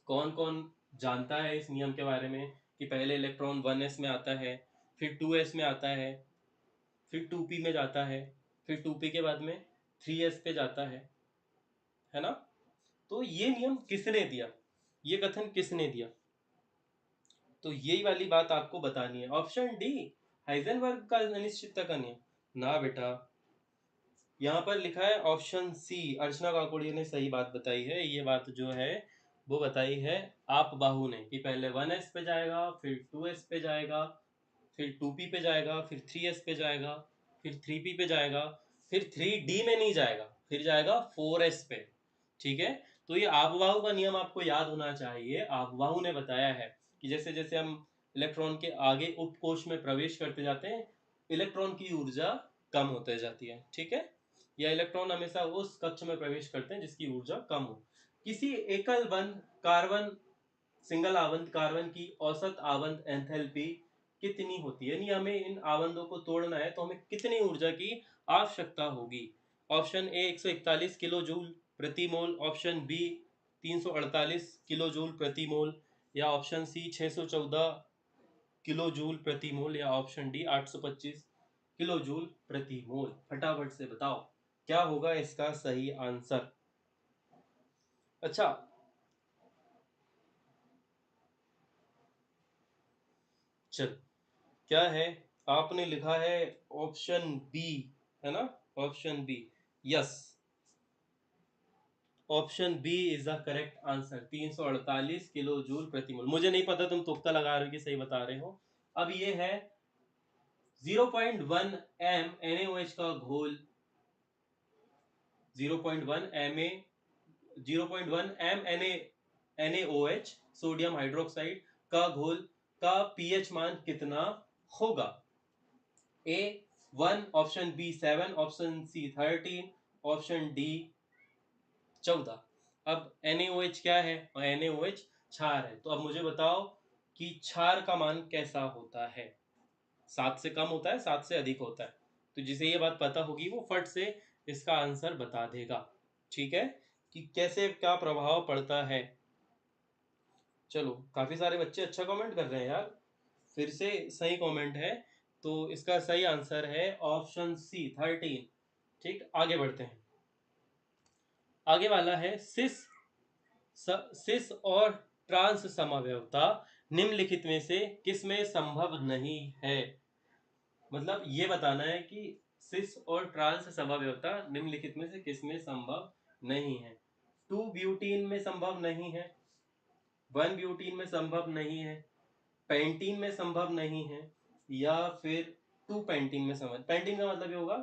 कौन कौन जानता है इस नियम के बारे में कि पहले इलेक्ट्रॉन 1s में आता है, फिर 2s में आता है, फिर 2p में जाता है, फिर 2p के बाद में 3s पे जाता है ना? तो ये नियम किसने दिया, ये कथन किसने दिया? तो यही वाली बात आपको बतानी है। ऑप्शन डी हाइजेनबर्ग का अनिश्चितता का नियम। ना बेटा, यहाँ पर लिखा है ऑप्शन सी। अर्चना काकोड़िया ने सही बात बताई है। ये बात जो है वो बताई है आप बाहू ने कि पहले 1s पे जाएगा, फिर 2s पे जाएगा, फिर 2p पे जाएगा, फिर 3s पे जाएगा, फिर 3p पे जाएगा, फिर 3d में नहीं जाएगा, फिर जाएगा 4s पे। ठीक है, तो ये आबवाहु का नियम आपको याद होना चाहिए। आबवाहु ने बताया है कि जैसे जैसे हम इलेक्ट्रॉन के आगे उपकोश में प्रवेश करते जाते हैं, इलेक्ट्रॉन की ऊर्जा कम होते जाती है, ठीक है। या इलेक्ट्रॉन हमेशा उस कक्ष में प्रवेश करते हैं जिसकी ऊर्जा कम हो। किसी एकल बंध कार्बन, सिंगल आवंत कार्बन की औसत आवंत एंथैल्पी कितनी होती है, यानी हमें इन आवंतों को तोड़ना है तो हमें कितनी ऊर्जा की आवश्यकता होगी। ऑप्शन ए 141 किलो जूल प्रति मोल, ऑप्शन बी 348 किलो जूल प्रति मोल, या ऑप्शन सी 614 किलो जूल प्रति मोल, या ऑप्शन डी 825 किलो जूल प्रति मोल। फटाफट से बताओ क्या होगा इसका सही आंसर। अच्छा, चल क्या है, आपने लिखा है ऑप्शन बी, है ना, option B. Yes, option B is the correct answer, 348 kilo joule प्रति मोल। मुझे नहीं पता, तुम तुक्का लगा रहे हो कि सही बता रहे हो। अब ये है 0.1 एम NaOH का घोल, 0.1 एम NaOH सोडियम हाइड्रोक्साइड का घोल का पीएच मान कितना होगा। A 1, option B 7, option C 13, option D 14। अब NaOH क्या है, NaOH क्षार है। तो अब मुझे बताओ कि क्षार का मान कैसा होता है। 7 से कम होता है, 7 से अधिक होता है। तो जिसे ये बात पता होगी वो फट से इसका आंसर बता देगा, ठीक है, कि कैसे क्या प्रभाव पड़ता है। चलो, काफी सारे बच्चे अच्छा कमेंट कर रहे हैं यार, फिर से सही कमेंट है। तो इसका सही आंसर है ऑप्शन सी 13। ठीक, आगे बढ़ते हैं। आगे वाला है सिस और ट्रांस समव्यवता निम्नलिखित में से किसमें संभव नहीं है। मतलब ये बताना है कि सिस और ट्रांस समव्यवता निम्नलिखित में से किसमें संभव नहीं है। 2 ब्यूटीन में संभव नहीं है, 1 ब्यूटीन में संभव नहीं है, पेंटीन में संभव नहीं है, या फिर 2 पेंटीन में संभव। पेंटीन का मतलब ये होगा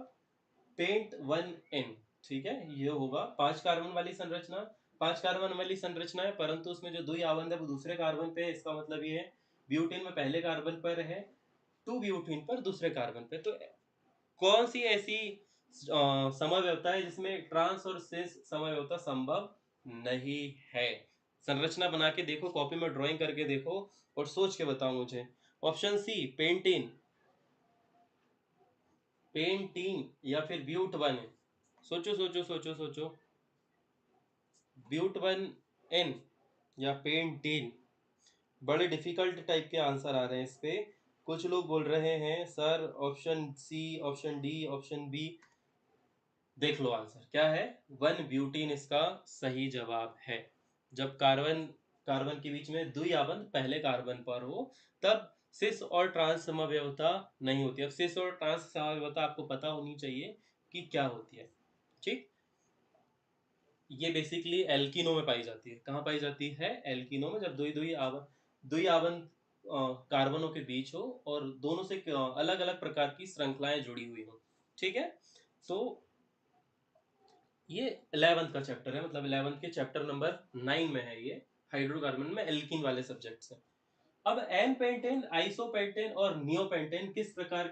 पेंट 1N, ठीक है। ये होगा 5 कार्बन वाली संरचना, 5 कार्बन वाली संरचना है, परंतु उसमें जो द्वि आवंत है वो दूसरे कार्बन पे है। इसका मतलब ये है ब्यूटेन में पहले कार्बन पर है, 2 ब्यूटेन पर दूसरे कार्बन पे। तो कौन सी ऐसी समव्यवता है जिसमें ट्रांस और सिस समव्यवता संभव नहीं है। संरचना बना के देखो, कॉपी में ड्राइंग करके देखो और सोच के बताओ मुझे। ऑप्शन सी पेंटीन, पेंटीन या फिर ब्यूट 1। सोचो सोचो सोचो सोचो, ब्यूट 1N या पेंटीन। बड़े डिफिकल्ट टाइप के आंसर आ रहे हैं इस पे। कुछ लोग बोल रहे हैं sir option C, option D, option B. देख लो आंसर क्या है, 1 ब्यूटीन इसका सही जवाब है। जब कार्बन कार्बन के बीच में द्वि आवंत पहले कार्बन पर हो तब सिस और ट्रांस समव्यवता नहीं होती। अब सिस और ट्रांस समव्यवता आपको पता होनी चाहिए कि क्या होती है, ठीक। ये बेसिकली एल्किनो में पाई जाती है। कहाँ पाई जाती है, एल्किनो में, जब दुई आवंत कार्बनों के बीच हो और दोनों से अलग अलग प्रकार की श्रृंखलाएं जुड़ी हुई हो, ठीक है। तो ये 11th का चैप्टर है, मतलब 11th के चैप्टर नंबर 9 में है ये, हाइड्रोकार्बन में एल्कीन वाले सब्जेक्ट्स हैं। अब एन पेंटेन, आइसोपेंटेन और नियोपेंटेन किस प्रकार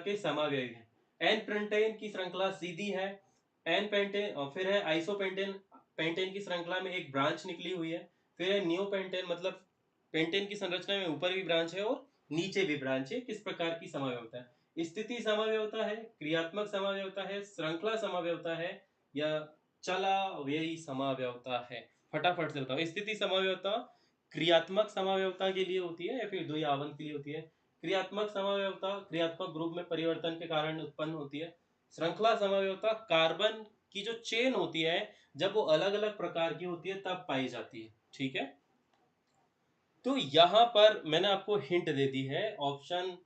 के समावयवी हैं। एन पेंटेन की श्रृंखला सीधी है, एन पेंटेन और फिर है आइसोपेंटेन, पेंटेन की श्रृंखला में एक ब्रांच निकली हुई है। फिर है नियोपेंटेन, मतलब पेंटेन की संरचना में ऊपर भी ब्रांच है और नीचे भी ब्रांच है। किस प्रकार की समावयवता है, स्थिति समावयवता है, क्रियात्मक समावयवता है, श्रृंखला समावयवता है, या चला व्ययी समावयवता है। फटाफट से बताओ। स्थिति समावयवता क्रियात्मक समावयवता के लिए होती है या फिर द्वि आवंत के लिए होती है। क्रियात्मक समावयवता क्रियात्मक ग्रुप में परिवर्तन के कारण उत्पन्न होती है। श्रृंखला समावयवता कार्बन की जो चेन होती है जब वो अलग अलग प्रकार की होती है तब पाई जाती है, ठीक है। तो यहां पर मैंने आपको हिंट दे दी है, ऑप्शन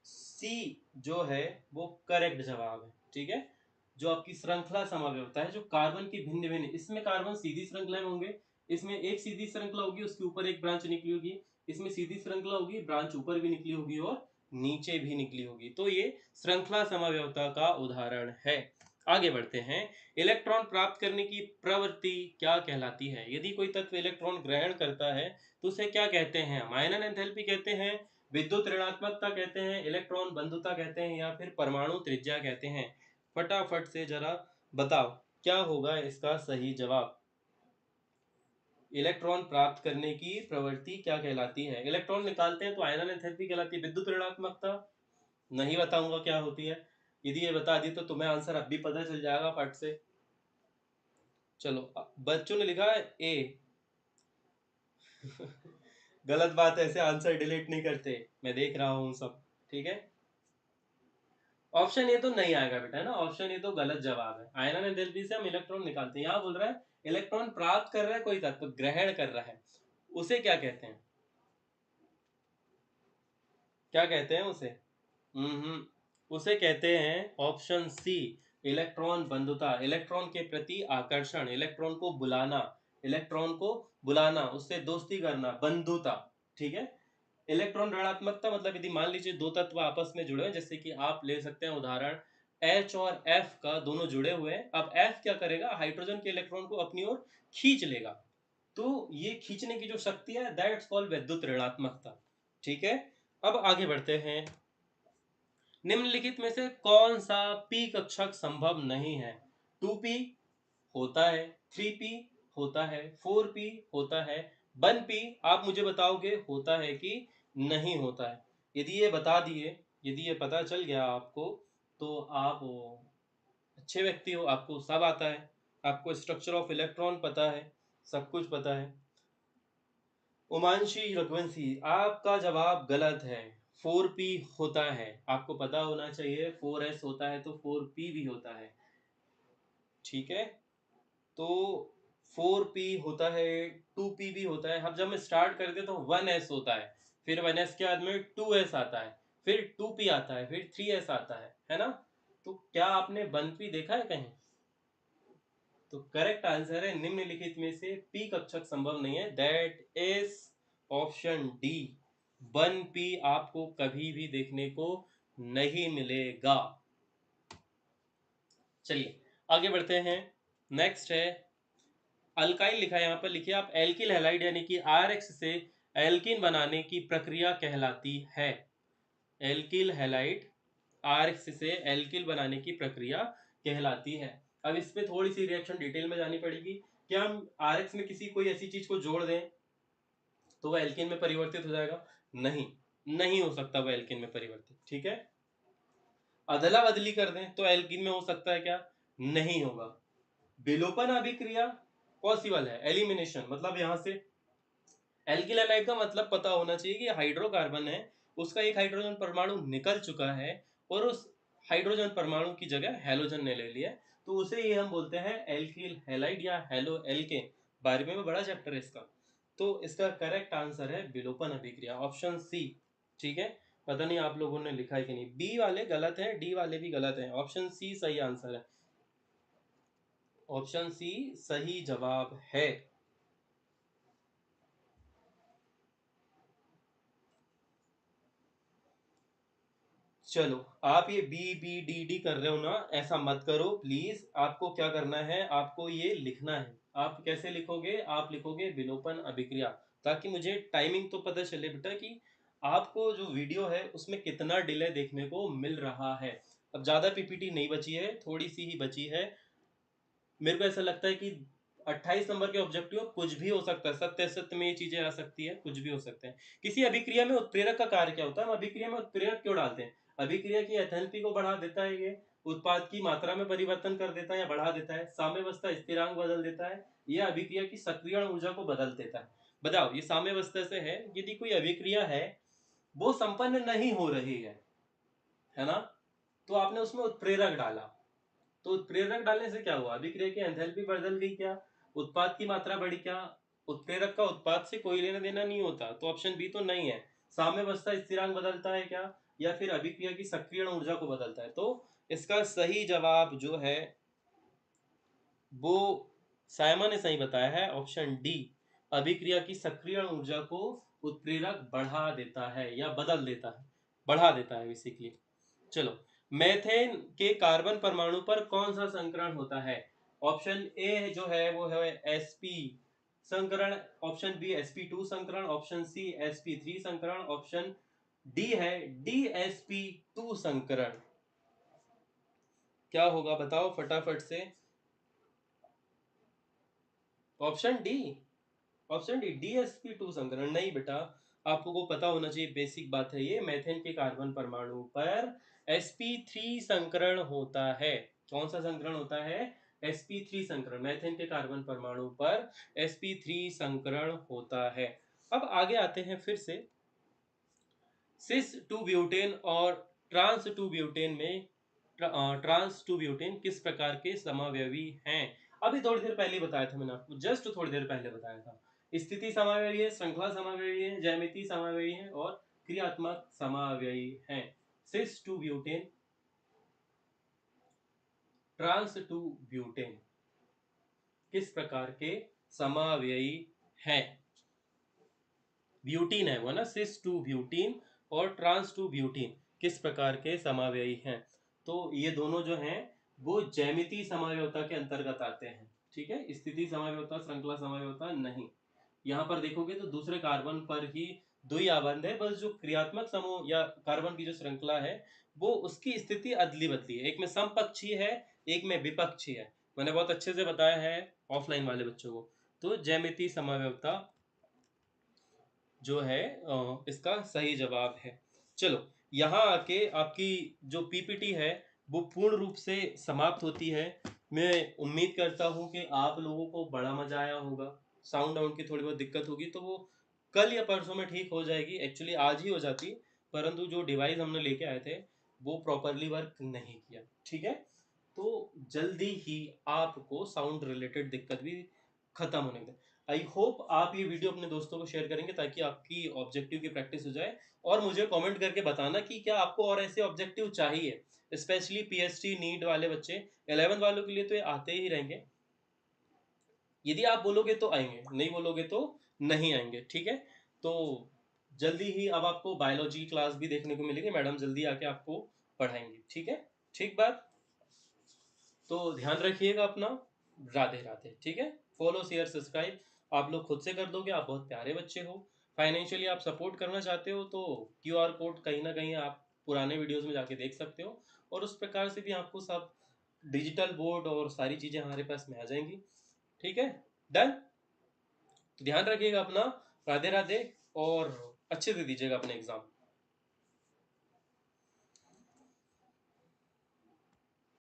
सी जो है वो करेक्ट जवाब है, ठीक है। जो आपकी श्रृंखला समावयवता है, जो कार्बन की भिन्न भिन्न, इसमें कार्बन सीधी श्रृंखला में होंगे, इसमें एक सीधी श्रृंखला होगी उसके ऊपर एक ब्रांच निकली होगी, इसमें सीधी श्रृंखला होगी ब्रांच ऊपर भी निकली होगी और नीचे भी निकली होगी। तो ये श्रृंखला समावयवता का उदाहरण है। आगे बढ़ते हैं। इलेक्ट्रॉन प्राप्त करने की प्रवृत्ति क्या कहलाती है? यदि कोई तत्व इलेक्ट्रॉन ग्रहण करता है तो उसे क्या कहते हैं? हम आयनन एंथैल्पी कहते हैं, विद्युत ऋणात्मकता कहते हैं, इलेक्ट्रॉन बंधुता कहते हैं, या फिर परमाणु त्रिज्या कहते हैं। फटाफट से जरा बताओ क्या होगा इसका सही जवाब। इलेक्ट्रॉन प्राप्त करने की प्रवृत्ति क्या कहलाती है? इलेक्ट्रॉन निकालते हैं तो आयनन एंथैल्पी कहलाती है। विद्युत ऋणात्मकता नहीं बताऊंगा क्या होती है। यदि ये बता दी तो तुम्हें आंसर अब भी पता चल जाएगा फट से। चलो बच्चों ने लिखा है ए। गलत बात है, ऐसे आंसर डिलीट नहीं करते, मैं देख रहा हूँ सब। ठीक है, ऑप्शन ए तो नहीं आएगा बेटा, है ना, ऑप्शन ए तो गलत जवाब है। आयनन एंथैल्पी से हम इलेक्ट्रॉन निकालते हैं। यहाँ बोल रहा है इलेक्ट्रॉन प्राप्त कर रहा है कोई तत्व, ग्रहण कर रहा है, उसे क्या कहते हैं? क्या कहते हैं उसे? उसे कहते हैं ऑप्शन सी, इलेक्ट्रॉन बंधुता। इलेक्ट्रॉन के प्रति आकर्षण, इलेक्ट्रॉन को बुलाना, इलेक्ट्रॉन को बुलाना, उससे दोस्ती करना, बंधुता। ठीक है, इलेक्ट्रॉन ऋणात्मकता मतलब यदि मान लीजिए दो तत्व आपस में जुड़े हैं, जैसे कि आप ले सकते हैं उदाहरण H और F का, दोनों जुड़े हुए हैं। अब F क्या करेगा, हाइड्रोजन के इलेक्ट्रॉन को अपनी ओर खींच लेगा। तो ये खींचने की जो शक्ति है दैट्स कॉल्ड विद्युत ऋणात्मकता। ठीक है, अब आगे बढ़ते हैं। निम्नलिखित में से कौन सा पी कक्षक संभव नहीं है? 2p होता है, 3p होता है, 4p होता है, 1p आप मुझे बताओगे होता है कि नहीं होता है। यदि ये बता दिए, यदि ये पता चल गया आपको, तो आप अच्छे व्यक्ति हो, आपको सब आता है, आपको स्ट्रक्चर ऑफ इलेक्ट्रॉन पता है, सब कुछ पता है। उमांशी रघुवंशी, आपका जवाब गलत है। 4p होता है, आपको पता होना चाहिए। 4s होता है तो 4p भी होता है। ठीक है, तो 4p होता है, 2p भी होता है। अब जब मैं स्टार्ट करते तो 1s होता है, फिर 1s के बाद में 2s आता है, फिर 2p आता है, फिर 3s आता है ना? तो क्या आपने 1p देखा है कहीं? तो करेक्ट आंसर है निम्नलिखित में से p कक्षक संभव नहीं है, that is option D. 1p आपको कभी भी देखने को नहीं मिलेगा। चलिए आगे बढ़ते हैं। नेक्स्ट है अल्काइल, लिखा है यहाँ पर, लिखिए आप। एल्किल हैलाइड यानी कि RX से एल्किन बनाने की प्रक्रिया कहलाती है। एल्किल हैलाइड RX से एल्किल बनाने की प्रक्रिया कहलाती है। अब इस पे थोड़ी सी रिएक्शन डिटेल में जानी पड़ेगी। क्या हम RX में किसी कोई ऐसी चीज को जोड़ दें तो वह एल्किन में परिवर्तित हो जाएगा? नहीं, नहीं हो सकता वह एल्किन में परिवर्तित। ठीक है, अदला बदली कर दें तो एल्किन में हो सकता है क्या? नहीं होगा। विलोपन अभिक्रिया पॉसिबल है, एलिमिनेशन मतलब यहाँ से एल्किल हैलाइड का मतलब पता होना चाहिए कि हाइड्रोकार्बन है, उसका एक हाइड्रोजन परमाणु निकल चुका है और उस हाइड्रोजन परमाणु की जगह हैलोजन ने ले लिया, तो उसे ही हम बोलते हैं एल्किल हैलाइड या हेलो एल्केन। बारे में बड़ा चैप्टर है इसका। तो इसका करेक्ट आंसर है विलोपन अभिक्रिया, ऑप्शन सी। ठीक है, पता नहीं आप लोगों ने लिखा है कि नहीं, बी वाले गलत है, डी वाले भी गलत है, ऑप्शन सी सही आंसर है, ऑप्शन सी सही जवाब है। चलो, आप ये बी बी डी डी कर रहे हो ना, ऐसा मत करो प्लीज। आपको क्या करना है, आपको ये लिखना है। आप कैसे लिखोगे? आप लिखोगे विलोपन अभिक्रिया, ताकि मुझे टाइमिंग तो पता चले बेटा कि आपको जो वीडियो है उसमें कितना डिले देखने को मिल रहा है। अब ज्यादा पीपीटी नहीं बची है, थोड़ी सी ही बची है। मेरे को ऐसा लगता है कि 28 नंबर के ऑब्जेक्टिव कुछ भी हो सकता है, सत्य असत्य में ये चीजें आ सकती है, कुछ भी हो सकते हैं। किसी अभिक्रिया में उत्प्रेरक का कार्य क्या होता है? हम अभिक्रिया में उत्प्रेरक क्यों डालते हैं? अभिक्रिया की एथैल्पी को बढ़ा देता है, ये उत्पाद की मात्रा में परिवर्तन कर देता है या बढ़ा देता है, साम्यावस्था स्थिरांक बदल देता है, यह अभिक्रिया की सक्रियण ऊर्जा को बदल देता है। बताओ, ये साम्यावस्था से है। यदि कोई अभिक्रिया है वो संपन्न नहीं हो रही है ना, तो आपने उसमें उत्प्रेरक डाला, तो उत्प्रेरक डालने से क्या हुआ? अभिक्रिया की एंथैल्पी बदल गई क्या? उत्पाद की मात्रा बढ़ी क्या? उत्प्रेरक का उत्पाद से कोई लेना देना नहीं होता, तो ऑप्शन बी तो नहीं है। साम्यावस्था स्थिरांक बदलता है क्या, या फिर अभिक्रिया की सक्रियण ऊर्जा को बदलता है? तो इसका सही जवाब जो है वो साइमन ने सही बताया है, ऑप्शन डी। अभिक्रिया की सक्रियण ऊर्जा को उत्प्रेरक बढ़ा देता है या बदल देता है, बढ़ा देता है बेसिकली। चलो, मेथेन के कार्बन परमाणु पर कौन सा संकरण होता है? ऑप्शन ए जो है वो है sp संकरण, ऑप्शन बी sp2 संकरण, ऑप्शन सी sp3 संकरण, ऑप्शन डी है dsp2 संकरण। क्या होगा बताओ फटाफट से। Option D, option D dsp2 संकरण नहीं बेटा, आपको पता होना चाहिए, बेसिक बात है ये। मेथेन के कार्बन परमाणु पर sp3 संकरण होता है। कौन सा संकरण होता है? sp3 संकरण। मेथेन के कार्बन परमाणु पर sp3 संकरण होता है। अब आगे आते हैं फिर से, सिस 2 ब्यूटेन और ट्रांस 2 ब्यूटेन में ट्रांस 2 ब्यूटेन किस प्रकार के समावयवी हैं? अभी थोड़ी देर पहले बताया था मैंने आपको, जस्ट थोड़ी देर पहले बताया था। स्थिति समावयवी है, श्रृंखला समावयवी है, ज्यामिति समावयवी है और क्रियात्मक समावयवी है। सिस 2 ब्यूटेन, ट्रांस 2 ब्यूटेन किस प्रकार के समावयवी हैं? ब्यूटीन है वो ना, सिस 2 ब्यूटीन और ट्रांस 2 ब्यूटीन किस प्रकार के समावयवी हैं? तो ये दोनों जो हैं वो ज्यामितीय समावयवता के अंतर्गत आते हैं। ठीक है, स्थिति समावयवता, श्रृंखला समावयवता नहीं। यहाँ पर देखोगे तो दूसरे कार्बन पर ही दो ही आबंध है, बस जो क्रियात्मक समूह या कार्बन की जो श्रृंखला है वो उसकी स्थिति अदली बदली है, एक में समपक्षीय है, एक में विपक्षीय है। मैंने बहुत अच्छे से बताया है ऑफलाइन वाले बच्चों को। तो ज्यामितीय समावयवता जो है इसका सही जवाब है। चलो यहाँ आके आपकी जो पीपीटी है वो पूर्ण रूप से समाप्त होती है। मैं उम्मीद करता हूँ कि आप लोगों को बड़ा मजा आया होगा। साउंड आउंड की थोड़ी बहुत दिक्कत होगी तो वो कल या परसों में ठीक हो जाएगी, एक्चुअली आज ही हो जाती, परंतु जो डिवाइस हमने लेके आए थे वो प्रॉपरली वर्क नहीं किया। ठीक है, तो जल्दी ही आपको साउंड रिलेटेड दिक्कत भी खत्म होने दें। आई होप आप ये वीडियो अपने दोस्तों को शेयर करेंगे ताकि आपकी ऑब्जेक्टिव की प्रैक्टिस हो जाए। और मुझे कमेंट करके बताना कि क्या आपको और ऐसे ऑब्जेक्टिव चाहिए, स्पेशली पीएचडी नीट वाले बच्चे, 11 वालों के लिए तो ये आते ही रहेंगे। यदि आप बोलोगे तो आएंगे, नहीं बोलोगे तो नहीं आएंगे। ठीक है, तो जल्दी ही अब आपको बायोलॉजी क्लास भी देखने को मिलेगी, मैडम जल्दी आके आपको पढ़ाएंगे। ठीक है, ठीक बात। तो ध्यान रखिएगा अपना। राधे राधे। ठीक है, फॉलो शेयर सब्सक्राइब आप लोग खुद से कर दोगे, आप बहुत प्यारे बच्चे हो। फाइनेंशियली आप सपोर्ट करना चाहते हो तो क्यूआर कोड कहीं ना कहीं आप पुराने वीडियोस में जाके देख सकते हो, और उस प्रकार से भी आपको सब डिजिटल बोर्ड और सारी चीज़ें हमारे पास में आ जाएंगी। ठीक है, डन। तो ध्यान रखिएगा अपना। राधे राधे, और अच्छे से दीजिएगा अपने एग्जाम।